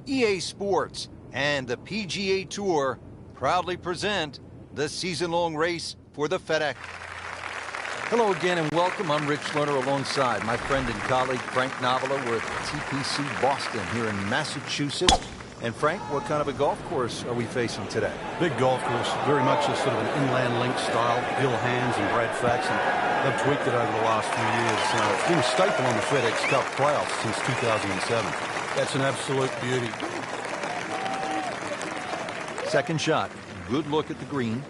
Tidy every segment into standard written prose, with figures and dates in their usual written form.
EA Sports and the PGA Tour proudly present the season-long race for the FedEx. Hello again and welcome. I'm Rich Lerner alongside my friend and colleague Frank Novola. We're at the TPC Boston here in Massachusetts. And Frank, what kind of a golf course are we facing today? Big golf course, very much a sort of an inland link style. Gil Hands and Brad Faxon, they've tweaked it over the last few years. It's been a staple on the FedEx Cup playoffs since 2007. That's an absolute beauty. Second shot. Good look at the green.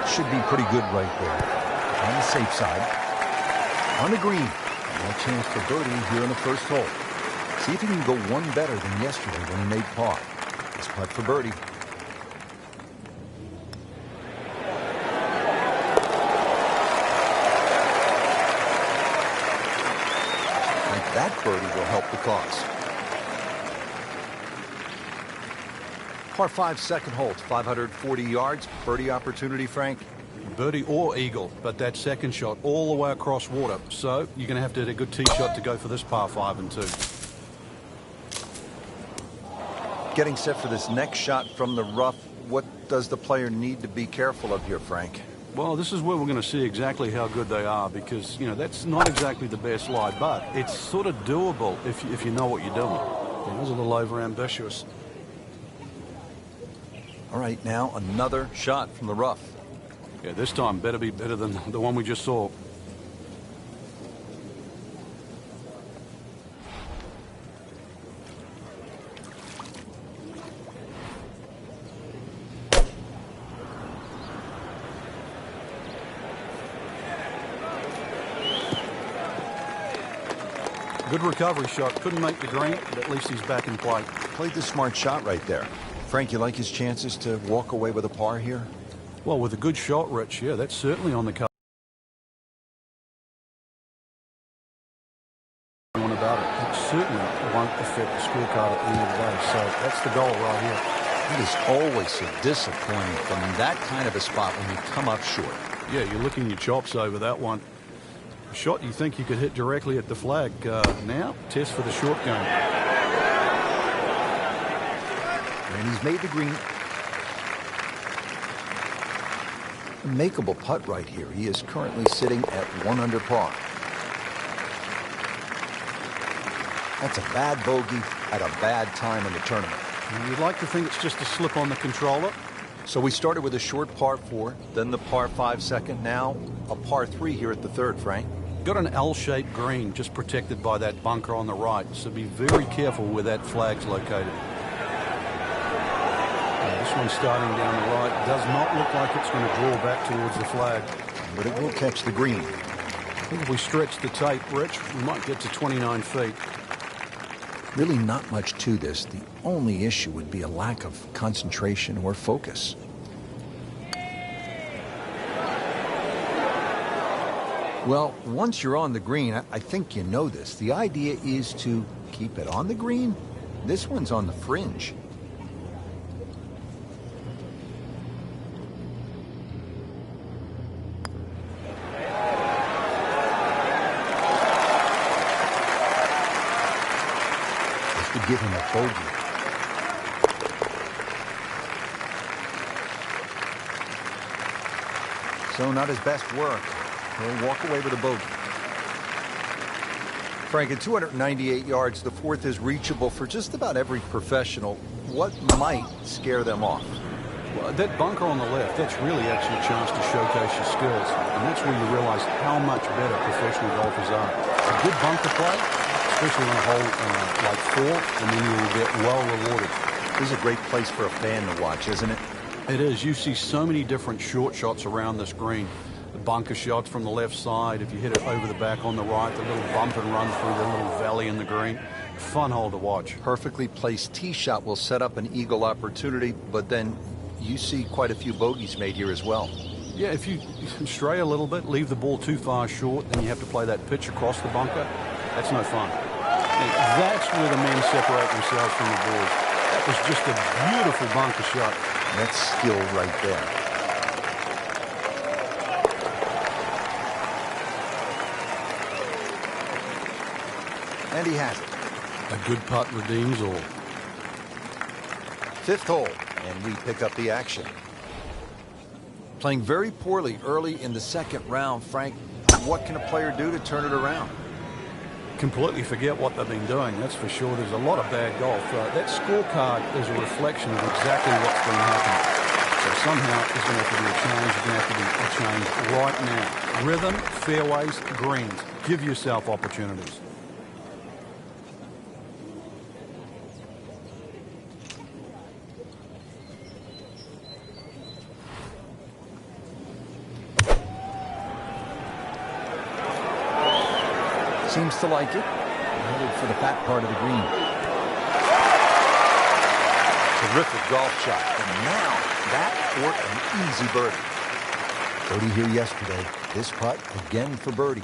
Should be pretty good right there. On the safe side. On the green. No chance for birdie here in the first hole. See if he can go one better than yesterday when he made par. This putt for birdie. And that birdie will help the cause. Par 5 second hole, 540 yards. Birdie opportunity, Frank. Birdie or eagle, but that second shot all the way across water. So you're going to have to hit a good tee shot to go for this par 5 and 2. Getting set for this next shot from the rough. What does the player need to be careful of here, Frank? Well, this is where we're going to see exactly how good they are because, you know, that's not exactly the best lie, but it's sort of doable if you know what you're doing. It was a little over-ambitious. All right, now another shot from the rough. Yeah, this time better be better than the one we just saw. Good recovery shot. Couldn't make the green, but at least he's back in play. Played the smart shot right there. Frank, you like his chances to walk away with a par here? Well, with a good shot, Rich, yeah, that's certainly on the card. One about it. It certainly won't affect the scorecard at the end of the day. So that's the goal right here. It is always so disappointing from that kind of a spot when you come up short. Yeah, you're licking your chops over that one. A shot you think you could hit directly at the flag. Now, test for the short game. And he's made the green. A makeable putt right here. He is currently sitting at 1 under par. That's a bad bogey at a bad time in the tournament. And you'd like to think it's just a slip on the controller. So we started with a short par 4, then the par 5 second, now a par 3 here at the third, Frank. Got an L-shaped green just protected by that bunker on the right, so be very careful where that flag's located. This one starting down the right does not look like it's going to draw back towards the flag. But it will catch the green. I think if we stretch the tape, Rich, we might get to 29 feet. Really not much to this. The only issue would be a lack of concentration or focus. Well, once you're on the green, I think you know this. The idea is to keep it on the green. This one's on the fringe. To give him a bogey. So not his best work. He'll walk away with a bogey. Frank, at 298 yards, the fourth is reachable for just about every professional. What might scare them off? Well, that bunker on the left, that's really actually a chance to showcase your skills. And that's where you realize how much better professional golfers are. A good bunker play, especially on a hole like 4, and then you will get well rewarded. This is a great place for a fan to watch, isn't it? It is. You see so many different short shots around this green. The bunker shots from the left side, if you hit it over the back on the right, the little bump and run through the little valley in the green. Fun hole to watch. Perfectly placed tee shot will set up an eagle opportunity, but then you see quite a few bogeys made here as well. Yeah, if you stray a little bit, leave the ball too far short, then you have to play that pitch across the bunker. That's no fun. And that's where the men separate themselves from the boys. That was just a beautiful bunker shot. That's skill right there. And he has it. A good putt redeems all. Fifth hole, and we pick up the action. Playing very poorly early in the second round, Frank. What can a player do to turn it around? Completely forget what they've been doing, that's for sure. There's a lot of bad golf. That scorecard is a reflection of exactly what's been happening. So somehow there's going to have to be a change. There's going to have to be a change right now. Rhythm, fairways, greens. Give yourself opportunities. Seems to like it. Headed for the back part of the green. Terrific golf shot. And now that for an easy birdie. Birdie here yesterday. This putt again for birdie.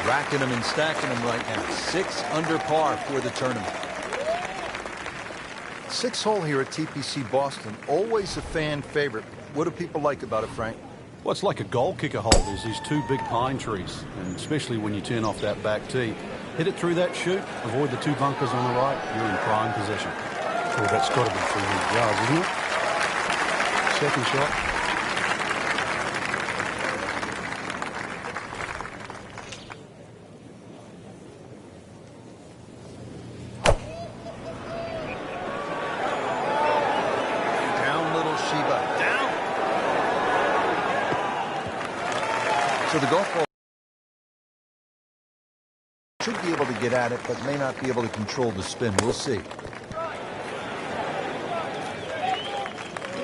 Racking them and stacking them right now. 6 under par for the tournament. 6th hole here at TPC Boston. Always a fan favorite. What do people like about it, Frank? Well, it's like a goal kicker hole. There's these 2 big pine trees, and especially when you turn off that back tee. Hit it through that chute, avoid the 2 bunkers on the right, you're in prime position. Oh, that's got to be 300 yards, isn't it? Second shot. So the golf ball should be able to get at it, but may not be able to control the spin. We'll see.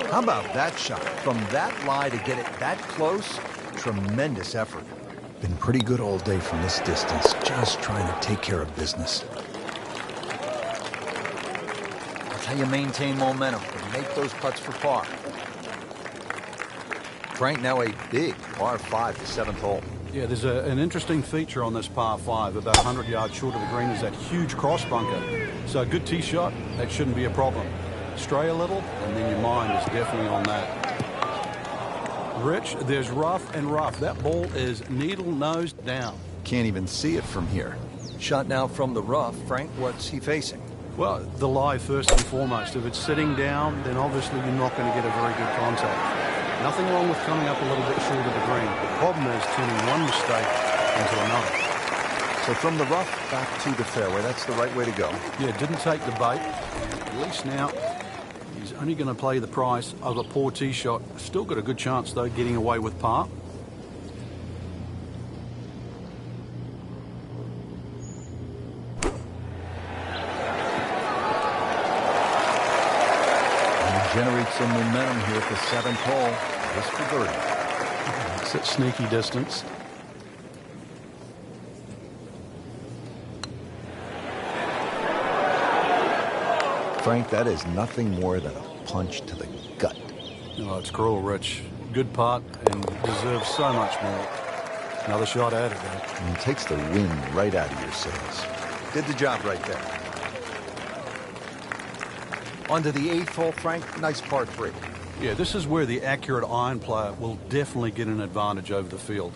How about that shot? From that lie to get it that close, tremendous effort. Been pretty good all day from this distance, just trying to take care of business. That's how you maintain momentum and make those putts for par. Frank, now a big par 5, the 7th hole. Yeah, there's an interesting feature on this par 5. About 100 yards short of the green is that huge cross bunker. So a good tee shot, that shouldn't be a problem. Stray a little, and then your mind is definitely on that. Rich, there's rough and rough. That ball is needle-nosed down. Can't even see it from here. Shot now from the rough. Frank, what's he facing? Well, the lie first and foremost. If it's sitting down, then obviously you're not going to get a very good contact. Nothing wrong with coming up a little bit short of the green. The problem is turning one mistake into another. So from the rough back to the fairway, that's the right way to go. Yeah, didn't take the bait. At least now he's only going to play the price of a poor tee shot. Still got a good chance, though, getting away with par. Generate some momentum here at the 7th hole. Just for birdie. It's at sneaky distance. Frank, that is nothing more than a punch to the gut. Oh, it's cruel, Rich. Good putt and deserves so much more. Another shot at it, though. And it takes the wind right out of your sails. Did the job right there. On to the 8th hole, Frank. Nice par 3. Yeah, this is where the accurate iron player will definitely get an advantage over the field.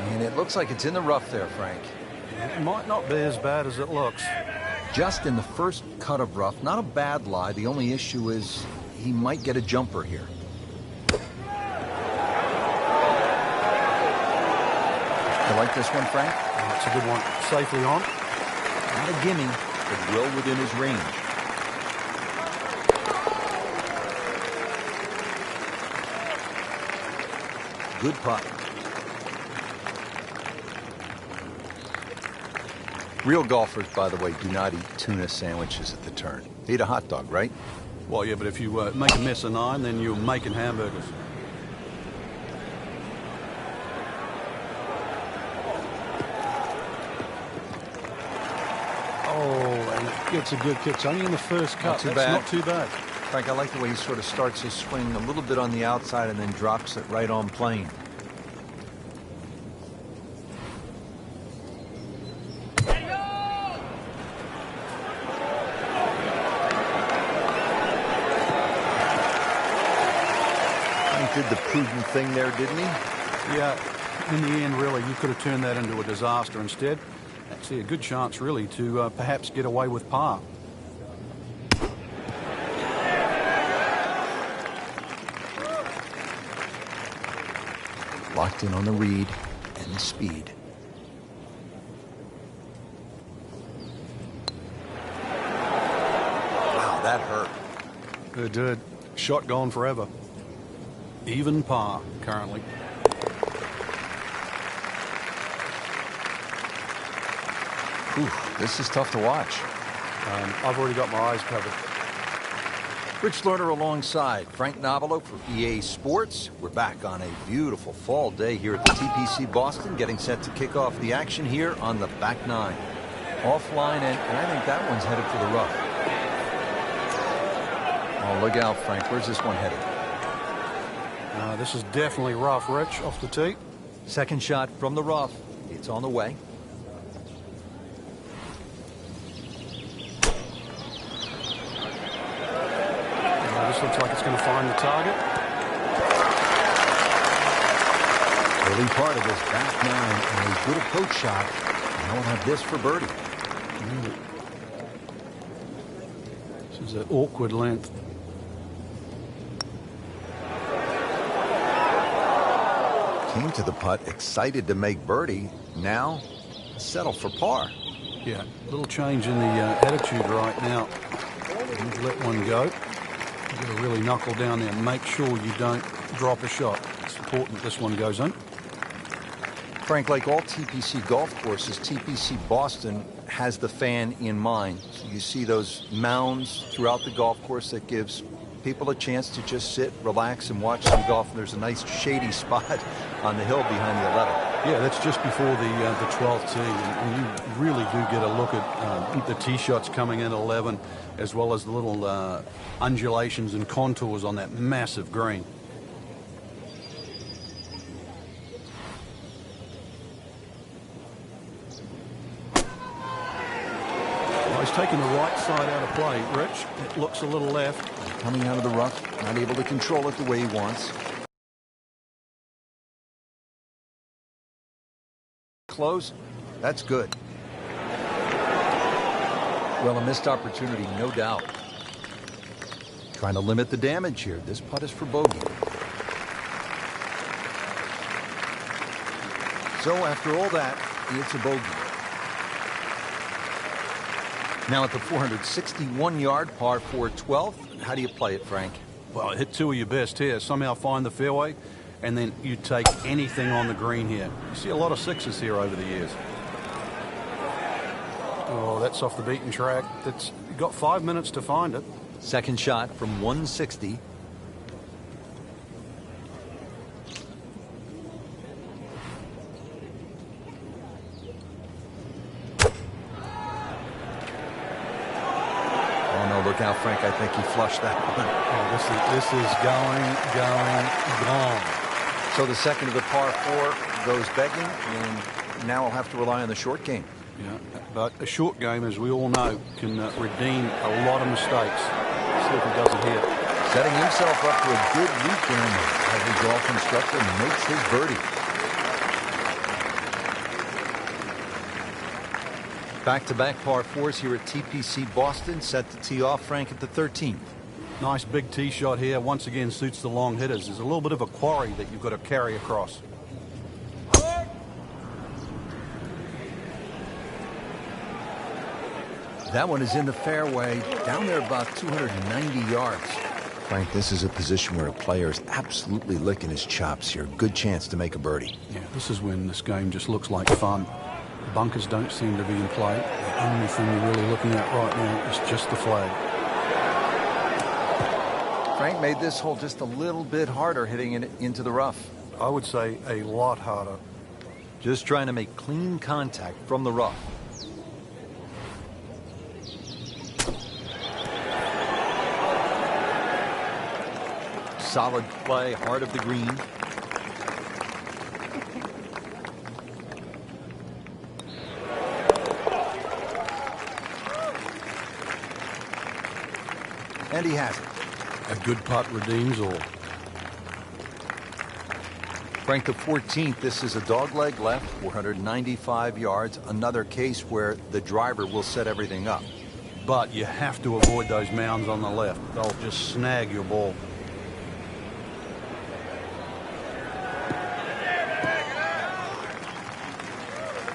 And it looks like it's in the rough there, Frank. It might not be as bad as it looks. Just in the first cut of rough. Not a bad lie. The only issue is he might get a jumper here. You like this one, Frank? Oh, it's a good one. Safely on. Not a gimme, but well within his range. Good putt. Real golfers, by the way, do not eat tuna sandwiches at the turn. They eat a hot dog, right? Well, yeah, but if you make a mess of 9, then you're making hamburgers. gets a good kick. It's only in the first cut. Not That's not too bad. Frank, I like the way he sort of starts his swing a little bit on the outside and then drops it right on plane. Frank did the prudent thing there, didn't he? Yeah, in the end, really, you could have turned that into a disaster instead. Actually, a good chance, really, to perhaps get away with par. Locked in on the read and the speed. Wow, that hurt. It did. Shot gone forever. Even par currently. Ooh, this is tough to watch. I've already got my eyes covered. Rich Lerner alongside Frank Nobilo for EA Sports. We're back on a beautiful fall day here at the TPC Boston, getting set to kick off the action here on the back nine. Offline, and I think that one's headed for the rough. Oh, look out, Frank. Where's this one headed? This is definitely rough, Rich, off the tee. Second shot from the rough. It's on the way. This looks like it's going to find the target. Early part of this back nine and a good approach shot. Now we'll have this for birdie. This is an awkward length. Came to the putt, excited to make birdie. Now, settle for par. Yeah, a little change in the attitude right now. You've let one go. You've got to really knuckle down there and make sure you don't drop a shot. It's important this one goes in. Frank, like all TPC golf courses, TPC Boston has the fan in mind. So you see those mounds throughout the golf course that gives people a chance to just sit, relax, and watch some golf. And there's a nice shady spot on the hill behind the 11. Yeah, that's just before the 12th tee, and you really do get a look at the tee shots coming in at 11, as well as the little undulations and contours on that massive green. Well, he's taking the right side out of play, Rich. It looks a little left. Coming out of the rough, not able to control it the way he wants. Close. That's good. Well, a missed opportunity, no doubt. Trying to limit the damage here. This putt is for bogey. So after all that, it's a bogey. Now at the 461-yard par 4 12th, how do you play it, Frank? Well, hit two of your best here. Somehow find the fairway, and then you take anything on the green here. You see a lot of sixes here over the years. Oh, that's off the beaten track. You've got 5 minutes to find it. Second shot from 160. Oh, no, look out, Frank. I think he flushed that one. Oh, this is gone. So the second of the par 4 goes begging, and now I'll have to rely on the short game. Yeah, but a short game, as we all know, can redeem a lot of mistakes. See if he does it here. Setting himself up for a good weekend as the golf instructor makes his birdie. Back-to-back par 4s here at TPC Boston, set to tee off, Frank, at the 13th. Nice big tee shot here. Once again, suits the long hitters. There's a little bit of a quarry that you've got to carry across. That one is in the fairway, down there about 290 yards. Frank, this is a position where a player is absolutely licking his chops here. Good chance to make a birdie. Yeah, this is when this game just looks like fun. Bunkers don't seem to be in play. The only thing you're really looking at right now is just the flag. Frank made this hole just a little bit harder hitting it into the rough. I would say a lot harder. Just trying to make clean contact from the rough. Solid play, heart of the green. And he has it. A good putt redeems all. Frank, the 14th, this is a dogleg left, 495 yards. Another case where the driver will set everything up. But you have to avoid those mounds on the left. They'll just snag your ball.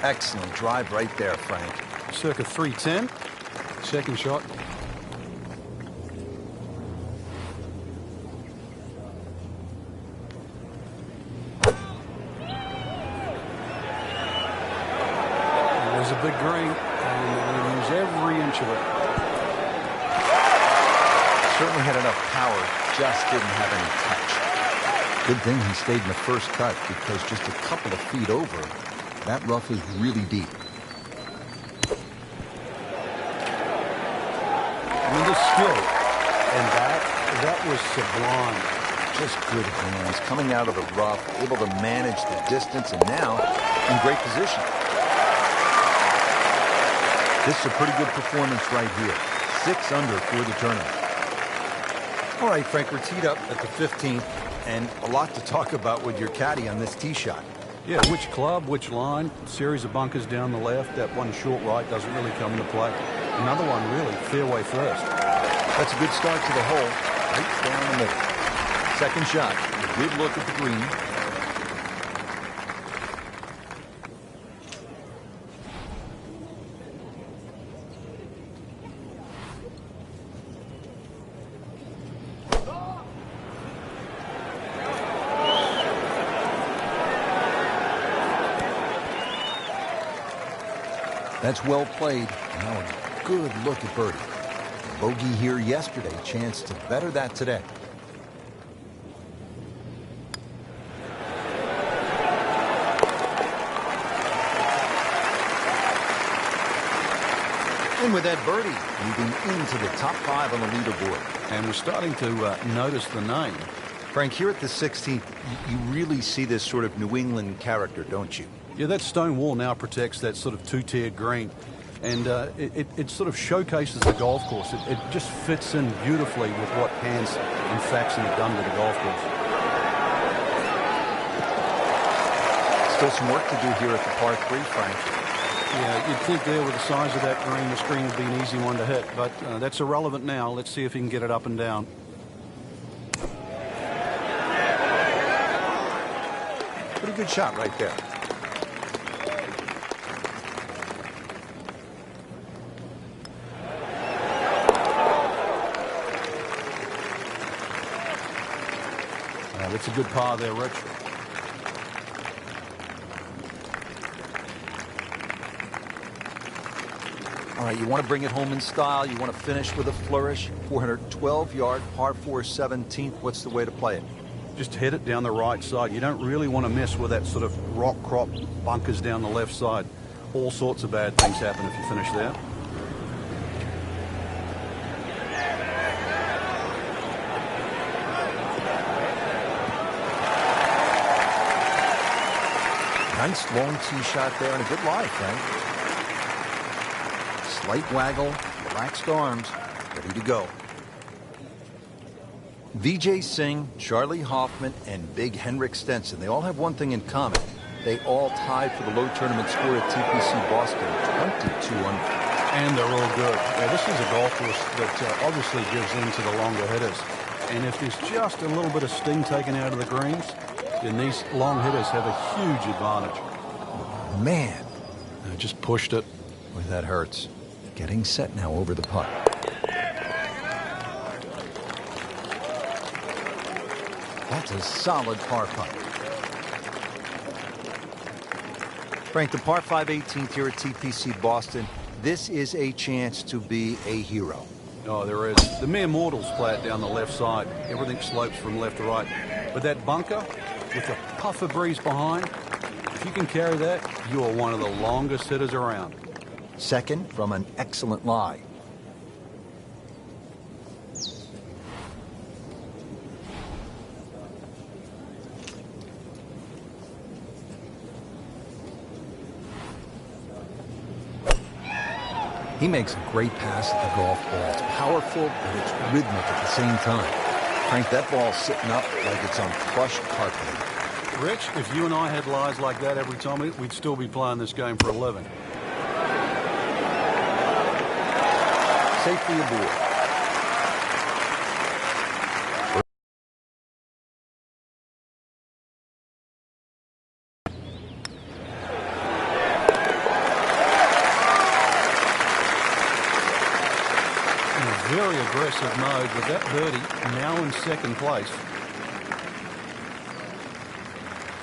Excellent drive right there, Frank. Circa 310. Second shot. There's a big green, and they're going to use every inch of it. Certainly had enough power, just didn't have any touch. Good thing he stayed in the first cut, because just a couple of feet over, that rough is really deep. I mean, the skill and that was sublime. Just good hands, coming out of the rough, able to manage the distance, and now in great position. This is a pretty good performance right here. 6 under for the tournament. All right, Frank, we're teed up at the 15th, and a lot to talk about with your caddy on this tee shot. Yeah, which club, which line, series of bunkers down the left. That one short right doesn't really come into play. Another one really, fairway first. That's a good start to the hole, right down the middle. Second shot, a good look at the green. That's well played. Now a good look at birdie. Bogey here yesterday, chance to better that today. And with that birdie, moving into the top 5 on the leaderboard. And we're starting to notice the name. Frank, here at the 16th, you really see this sort of New England character, don't you? Yeah, that stone wall now protects that sort of two-tiered green. And it sort of showcases the golf course. It just fits in beautifully with what Hans and Faxon have done to the golf course. Still some work to do here at the par 3, Frank. Yeah, you'd think there with the size of that green, the screen would be an easy one to hit. But that's irrelevant now. Let's see if he can get it up and down. Pretty good shot right there. That's a good par there, Rich. All right, you want to bring it home in style. You want to finish with a flourish. 412-yard, par 4 17th. What's the way to play it? Just hit it down the right side. You don't really want to mess with that sort of rock crop bunkers down the left side. All sorts of bad things happen if you finish there. Nice long tee shot there and a good lie, Frank. Slight waggle, relaxed arms, ready to go. Vijay Singh, Charlie Hoffman, and Big Henrik Stenson, they all have one thing in common. They all tied for the low tournament score at TPC Boston, 22 under. And they're all good. Yeah, this is a golf course that obviously gives in to the longer hitters. And if there's just a little bit of sting taken out of the greens, then these long hitters have a huge advantage. Man. I just pushed it. Boy, that hurts. Getting set now over the putt. That's a solid par putt. Frank, the par 5 18th here at TPC Boston, this is a chance to be a hero. Oh, there is. The mere mortals play it down the left side. Everything slopes from left to right. But that bunker, with a puff of breeze behind, if you can carry that, you are one of the longest hitters around. Second from an excellent lie. He makes a great pass at the golf ball. It's powerful, but it's rhythmic at the same time. Frank, that ball's sitting up like it's on crushed carpeting. Rich, if you and I had lies like that every time, we'd still be playing this game for a living. Safely aboard. Very aggressive mode with that birdie now in second place.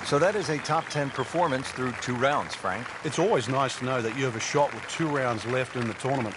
So that is a top 10 performance through 2 rounds, Frank. It's always nice to know that you have a shot with 2 rounds left in the tournament.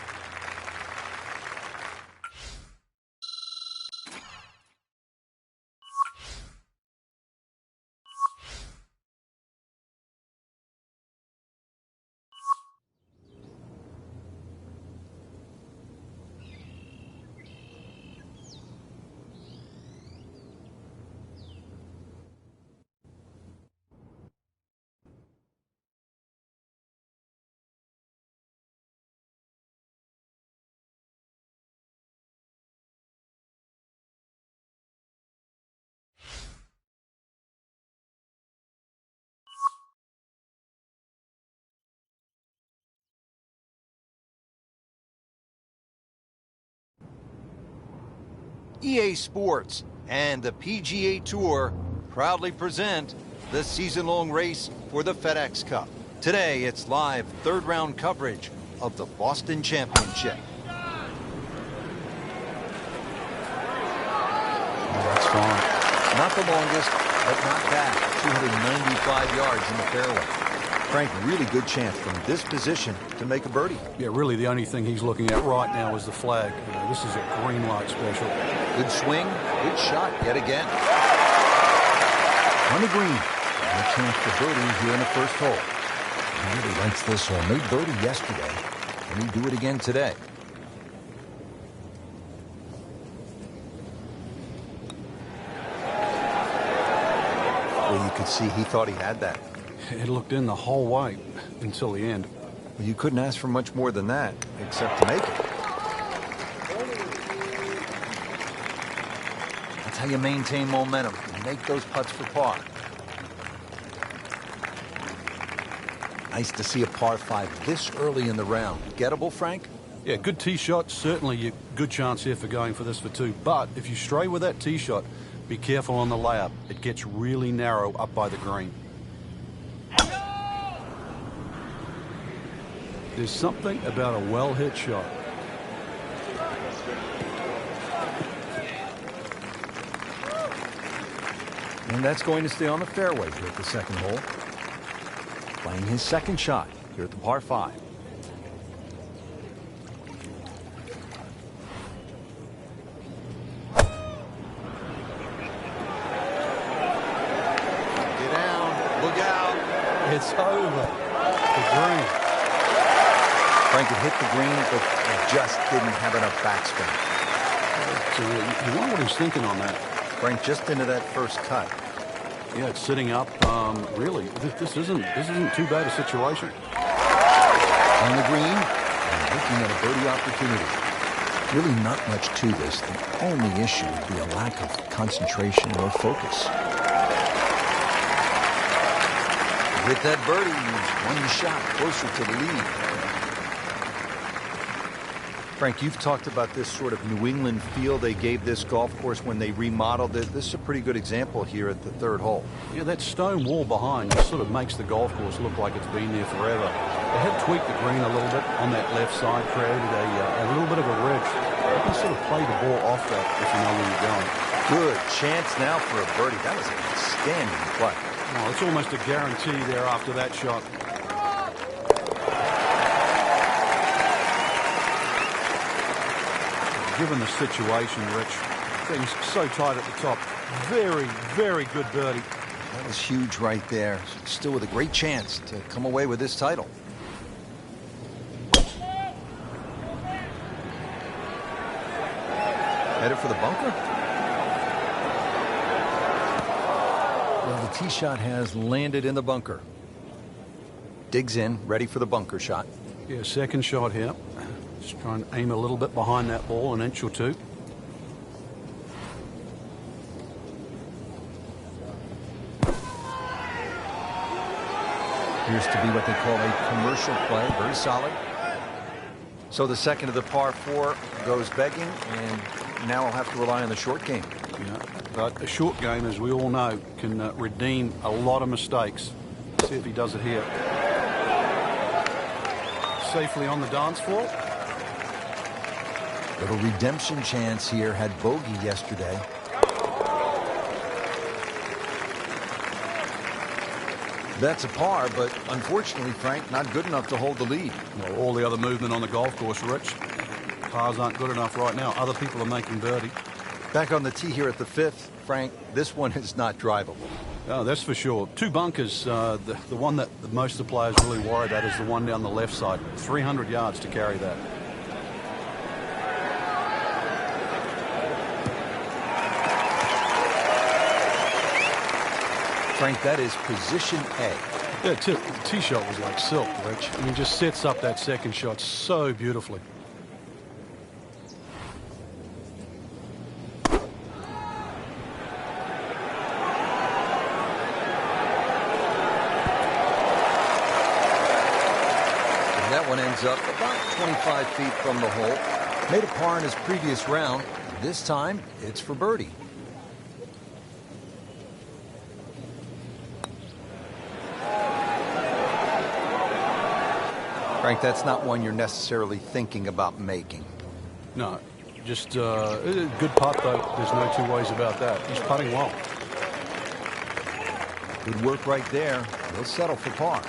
EA Sports and the PGA Tour proudly present the season-long race for the FedEx Cup. Today, it's live third-round coverage of the Boston Championship. That's fine. Not the longest, but not bad. 295 yards in the fairway. Frank, really good chance from this position to make a birdie. Yeah, really the only thing he's looking at right now is the flag. This is a green light special. Good swing, good shot yet again. On the green, and a chance for birdie here in the first hole. He really likes this hole. Made birdie yesterday. Can he do it again today? Well, you could see he thought he had that. It looked in the whole way until the end. Well, you couldn't ask for much more than that, except to make it. That's how you maintain momentum. You make those putts for par. Nice to see a par 5 this early in the round. Gettable, Frank? Yeah, good tee shot. Certainly a good chance here for going for this for 2. But if you stray with that tee shot, be careful on the layup. It gets really narrow up by the green. There's something about a well-hit shot. And that's going to stay on the fairway here at the second hole. Playing his second shot here at the par 5. Get down. Look out. It's over. The green. Frank, it hit the green, but it just didn't have enough backspin. So you wonder what he's thinking on that. Frank, just into that first cut. Yeah, it's sitting up. Really, this isn't too bad a situation. On the green, and looking at a birdie opportunity. Really not much to this. The only issue would be a lack of concentration or focus. With that birdie, he's 1 shot closer to the lead. Frank, you've talked about this sort of New England feel they gave this golf course when they remodeled it. This is a pretty good example here at the third hole. Yeah, that stone wall behind just sort of makes the golf course look like it's been there forever. They had tweaked the green a little bit on that left side, created a little bit of a ridge. You can sort of play the ball off that if you know where you're going. Good chance now for a birdie. That was an outstanding play. Oh, it's almost a guarantee there after that shot. Given the situation, Rich, things so tight at the top. Very, very good birdie. That was huge right there. Still with a great chance to come away with this title. Headed for the bunker? Well, the tee shot has landed in the bunker. Digs in, ready for the bunker shot. Yeah, second shot here. Just try and aim a little bit behind that ball, an inch or two. Appears to be what they call a commercial play. Very solid. So the second of the par 4 goes begging, and now I'll have to rely on the short game. Yeah, but a short game, as we all know, can redeem a lot of mistakes. See if he does it here. Safely on the dance floor. Little redemption chance here. Had bogey yesterday. That's a par, but unfortunately, Frank, not good enough to hold the lead. Well, all the other movement on the golf course, Rich. Pars aren't good enough right now. Other people are making birdie. Back on the tee here at the 5th, Frank, this one is not drivable. Oh, that's for sure. 2 bunkers. The one that most of the players really worry about is the one down the left side. 300 yards to carry that. Frank, that is position A. Yeah, the tee shot was like silk, Rich. I mean, just sets up that second shot so beautifully. That one ends up about 25 feet from the hole. Made a par in his previous round. This time, it's for birdie. Frank, that's not one you're necessarily thinking about making. No, just a good putt, though. There's no two ways about that. He's putting well. Good work right there. He'll settle for par.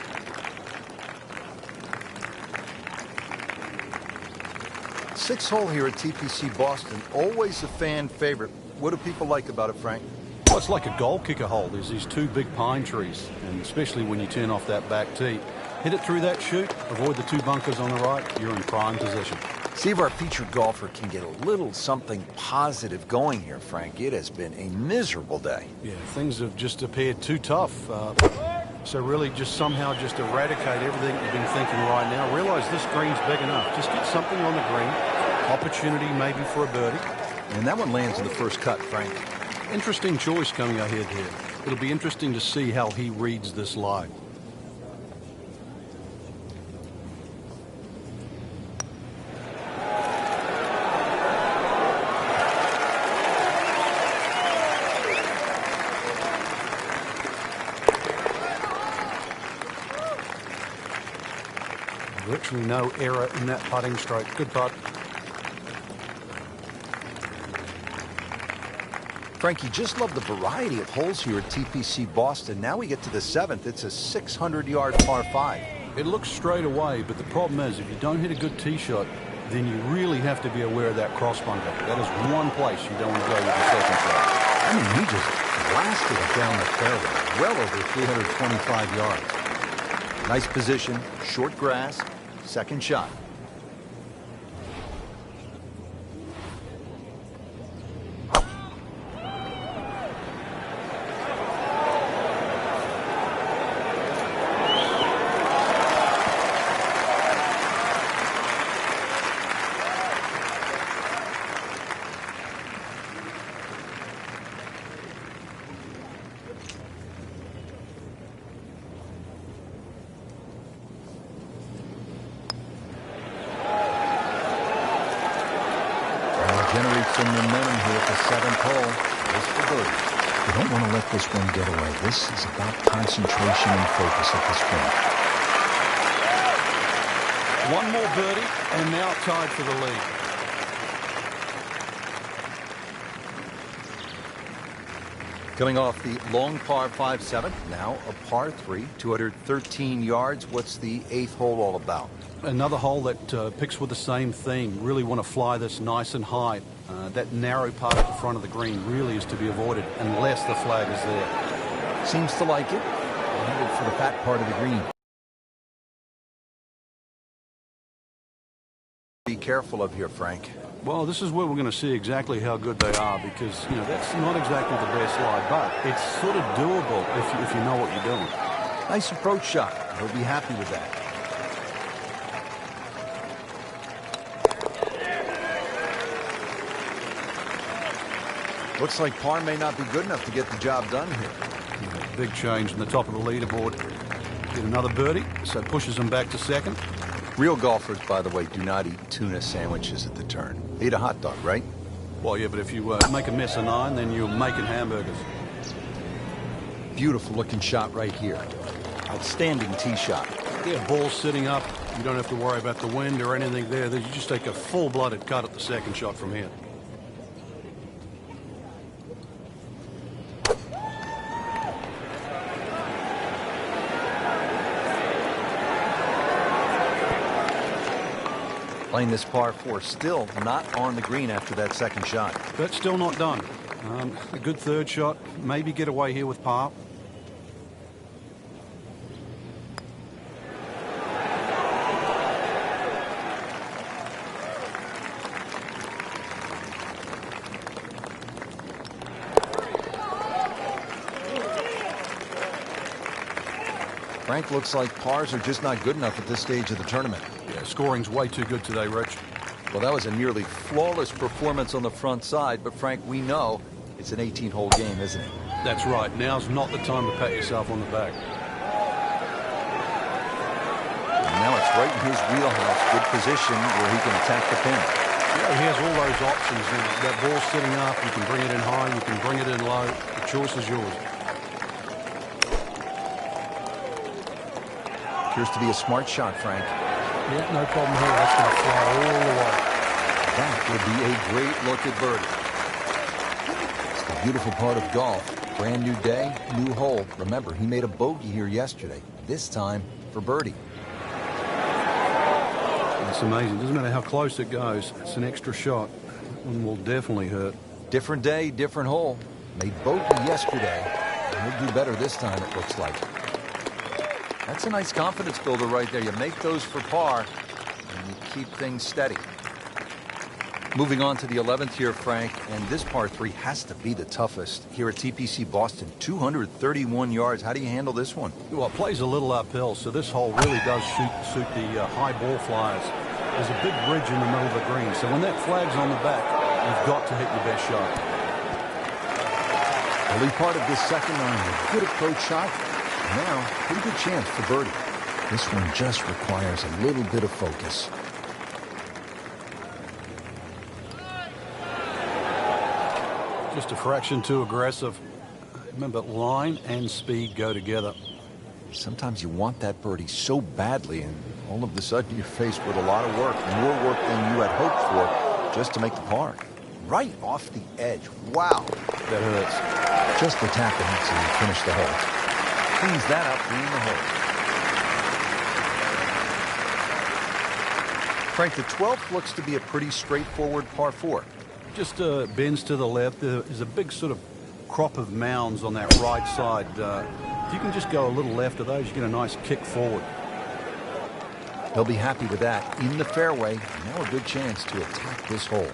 Sixth hole here at TPC Boston, always a fan favorite. What do people like about it, Frank? Well, it's like a goal kicker hole. There's these 2 big pine trees, and especially when you turn off that back tee. Hit it through that chute, avoid the 2 bunkers on the right, you're in prime position. See if our featured golfer can get a little something positive going here, Frank. It has been a miserable day. Yeah, things have just appeared too tough. So really just somehow just eradicate everything you've been thinking right now. Realize this green's big enough. Just get something on the green. Opportunity maybe for a birdie. And that one lands in the first cut, Frank. Interesting choice coming ahead here. It'll be interesting to see how he reads this lie. Virtually no error in that putting stroke. Good putt. Frankie, just love the variety of holes here at TPC Boston. Now we get to the 7th. It's a 600-yard par 5. It looks straight away, but the problem is if you don't hit a good tee shot, then you really have to be aware of that cross bunker. That is one place you don't want to go with the second shot. I mean, he just blasted it down the fairway, well over 325 yards. Nice position, short grass, second shot. Generate some momentum here at the 7th hole. Just for birdie. You don't want to let this one get away. This is about concentration and focus at this point. One more birdie, and now tied for the lead. Coming off the long par 5-7, now a par 3, 213 yards. What's the 8th hole all about? Another hole that picks with the same theme. Really want to fly this nice and high. That narrow part at the front of the green really is to be avoided unless the flag is there. Seems to like it. Headed for the fat part of the green. Be careful of here, Frank. Well, this is where we're going to see exactly how good they are because, you know, that's not exactly the best lie, but it's sort of doable if you know what you're doing. Nice approach shot. He'll be happy with that. Looks like par may not be good enough to get the job done here. Yeah, big change in the top of the leaderboard. Get another birdie, so pushes them back to second. Real golfers, by the way, do not eat tuna sandwiches at the turn. They eat a hot dog, right? Well, yeah, but if you make a mess of 9, then you're making hamburgers. Beautiful looking shot right here. Outstanding tee shot. Yeah, ball's sitting up. You don't have to worry about the wind or anything there. You just take a full-blooded cut at the second shot from here. Playing this par 4, still not on the green after that second shot. But still not done. A good third shot. Maybe get away here with par. Frank, looks like pars are just not good enough at this stage of the tournament. Yeah, scoring's way too good today, Rich. Well, that was a nearly flawless performance on the front side, but Frank, we know it's an 18-hole game, isn't it? That's right. Now's not the time to pat yourself on the back. And now it's right in his wheelhouse, good position where he can attack the pin. Yeah, he has all those options. That ball's sitting up. You can bring it in high. You can bring it in low. The choice is yours. Appears to be a smart shot, Frank. Yeah, no problem here. That's going to fly all the way. That would be a great look at birdie. It's the beautiful part of golf. Brand new day, new hole. Remember, he made a bogey here yesterday. This time for birdie. It's amazing. Doesn't matter how close it goes. It's an extra shot. That one will definitely hurt. Different day, different hole. Made bogey yesterday. And he'll do better this time, it looks like. That's a nice confidence builder right there. You make those for par, and you keep things steady. Moving on to the 11th here, Frank, and this par 3 has to be the toughest here at TPC Boston. 231 yards. How do you handle this one? Well, it plays a little uphill, so this hole really does suit the high ball flyers. There's a big ridge in the middle of the green, so when that flag's on the back, you've got to hit your best shot. Early part of this second round, a good approach shot. Now, pretty good chance for birdie. This one just requires a little bit of focus. Just a fraction too aggressive. Remember, line and speed go together. Sometimes you want that birdie so badly, and all of a sudden you're faced with a lot of work, more work than you had hoped for, just to make the par. Right off the edge. Wow. That hurts. Just the tap and finish the hole. Cleans that up, in the hole. Frank, the 12th looks to be a pretty straightforward par 4. Just bends to the left. There's a big sort of crop of mounds on that right side. If you can just go a little left of those, you get a nice kick forward. He'll be happy with that. In the fairway, now a good chance to attack this hole.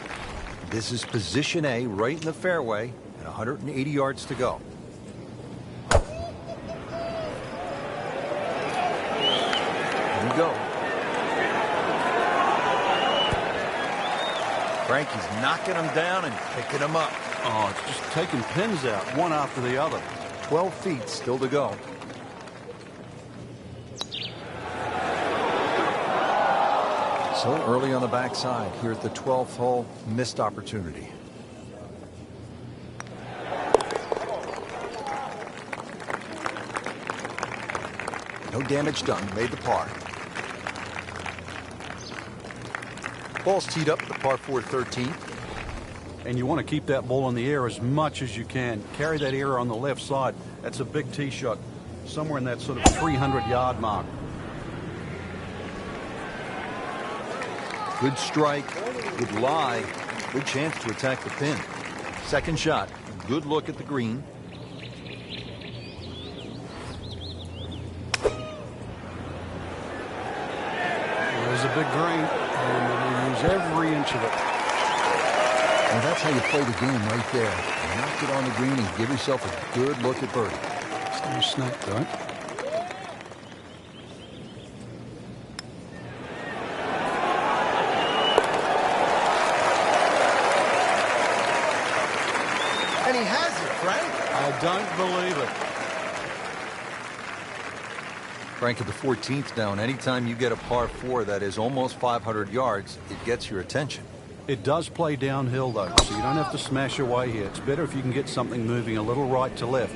This is position A, right in the fairway, and 180 yards to go. Go. Frank is knocking them down and picking them up. Oh, it's just taking pins out, one after the other. 12 feet still to go. So early on the backside here at the 12th hole, missed opportunity. No damage done, made the par. Ball's teed up at the par 4 13th. And you want to keep that ball in the air as much as you can. Carry that air on the left side. That's a big tee shot, somewhere in that sort of 300-yard mark. Good strike, good lie, good chance to attack the pin. Second shot, good look at the green. There's a big green, and we'll use every inch of it. Well, that's how you play the game right there. Knock it on the green and give yourself a good look at birdie. Stay snake, though. don't believe it. Frank, at the 14th down, anytime you get a par 4 that is almost 500 yards, it gets your attention. It does play downhill, though, so you don't have to smash away here. It's better if you can get something moving a little right to left.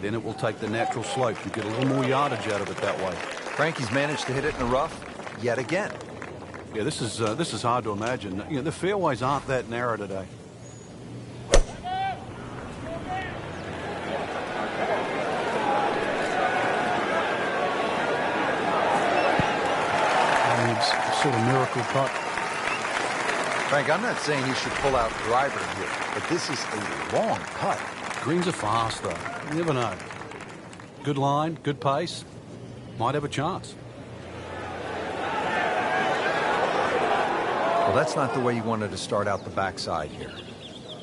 Then it will take the natural slope. You get a little more yardage out of it that way. Frankie's managed to hit it in the rough yet again. Yeah, this is hard to imagine. You know, the fairways aren't that narrow today. Sort of miracle putt. Frank, I'm not saying he should pull out driver here, but this is a long putt. Greens are fast, though. You never know. Good line, good pace. Might have a chance. Well, that's not the way you wanted to start out the backside here.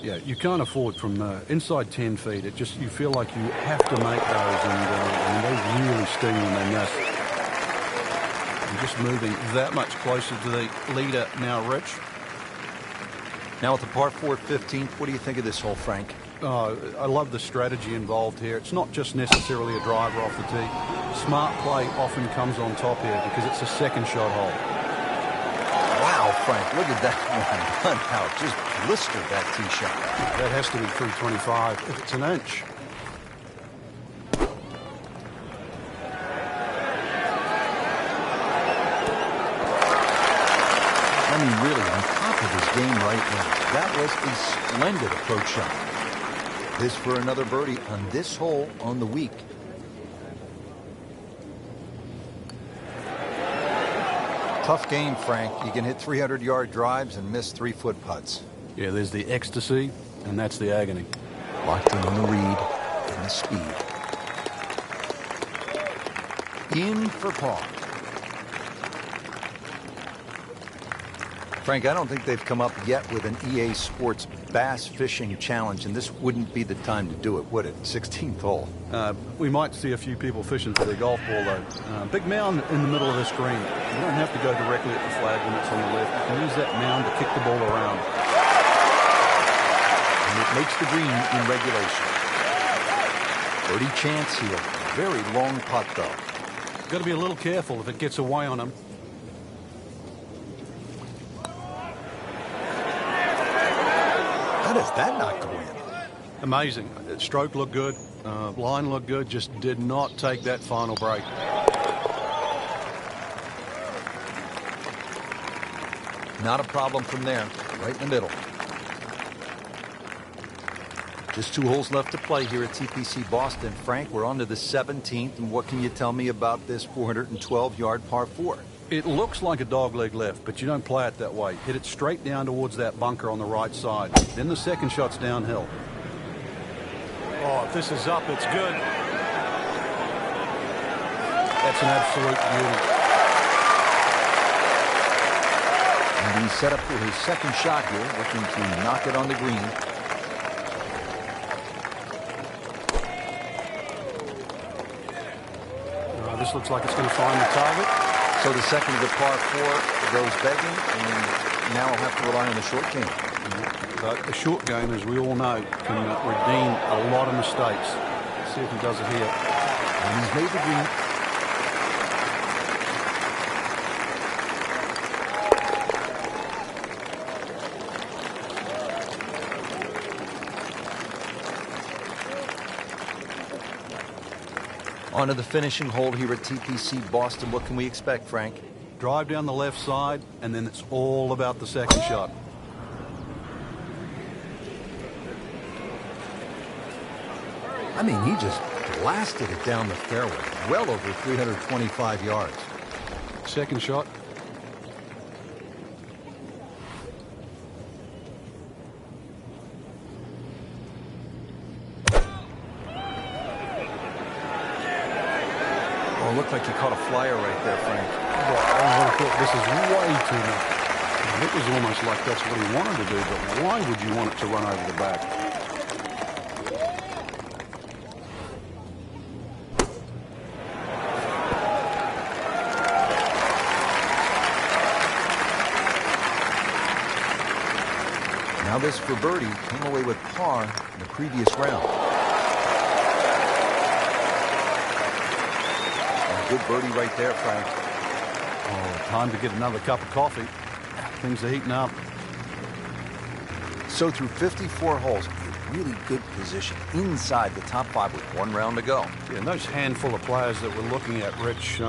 Yeah, you can't afford from inside 10 feet. You feel like you have to make those, and they really sting when they miss. Just moving that much closer to the leader now, Rich. Now with the par 4 15th, what do you think of this hole, Frank? I love the strategy involved here. It's not just necessarily a driver off the tee. Smart play often comes on top here because it's a second shot hole. Wow, Frank, look at that one. How just blistered that tee shot. That has to be 325 if it's an inch. I mean, really, on top of his game right now. That was a splendid approach shot. This for another birdie on this hole on the week. Tough game, Frank. You can hit 300-yard drives and miss 3-foot putts. Yeah, there's the ecstasy, and that's the agony. Locked in on the read and the speed. In for par. Frank, I don't think they've come up yet with an EA Sports Bass Fishing Challenge, and this wouldn't be the time to do it, would it? 16th hole. We might see a few people fishing for their golf ball, though. Big mound in the middle of this green. You don't have to go directly at the flag when it's on the left. You can use that mound to kick the ball around. And it makes the green in regulation. Birdie chance here. Very long putt, though. Got to be a little careful if it gets away on him. How does that not go in? Amazing. Stroke looked good. Line looked good. Just did not take that final break. Not a problem from there. Right in the middle. Just 2 holes left to play here at TPC Boston. Frank, we're on to the 17th. And what can you tell me about this 412-yard par 4? It looks like a dogleg left, but you don't play it that way. Hit it straight down towards that bunker on the right side. Then the second shot's downhill. Oh, if this is up, it's good. That's an absolute beauty. And he's set up for his second shot here, looking to knock it on the green. This looks like it's going to find the target. So the second of the par 4 goes begging, and now I'll have to rely on the short game. But the short game, as we all know, can redeem a lot of mistakes. Let's see if he does it here. And he's made the green. On to the finishing hole here at TPC Boston. What can we expect, Frank? Drive down the left side, and then it's all about the second shot. I mean, he just blasted it down the fairway, well over 325 yards. Second shot. Oh, it looked like you caught a flyer right there, Frank. Oh, I thought this is way too much. It was almost like that's what he wanted to do, but why would you want it to run over the back? Now this for birdie, came away with par in the previous round. Good birdie right there, Frank. Oh, time to get another cup of coffee. Things are heating up. So through 54 holes, really good position inside the top 5 with 1 round to go. Yeah, and those handful of players that we're looking at, Rich,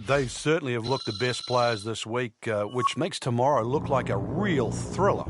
they certainly have looked the best players this week, which makes tomorrow look like a real thriller.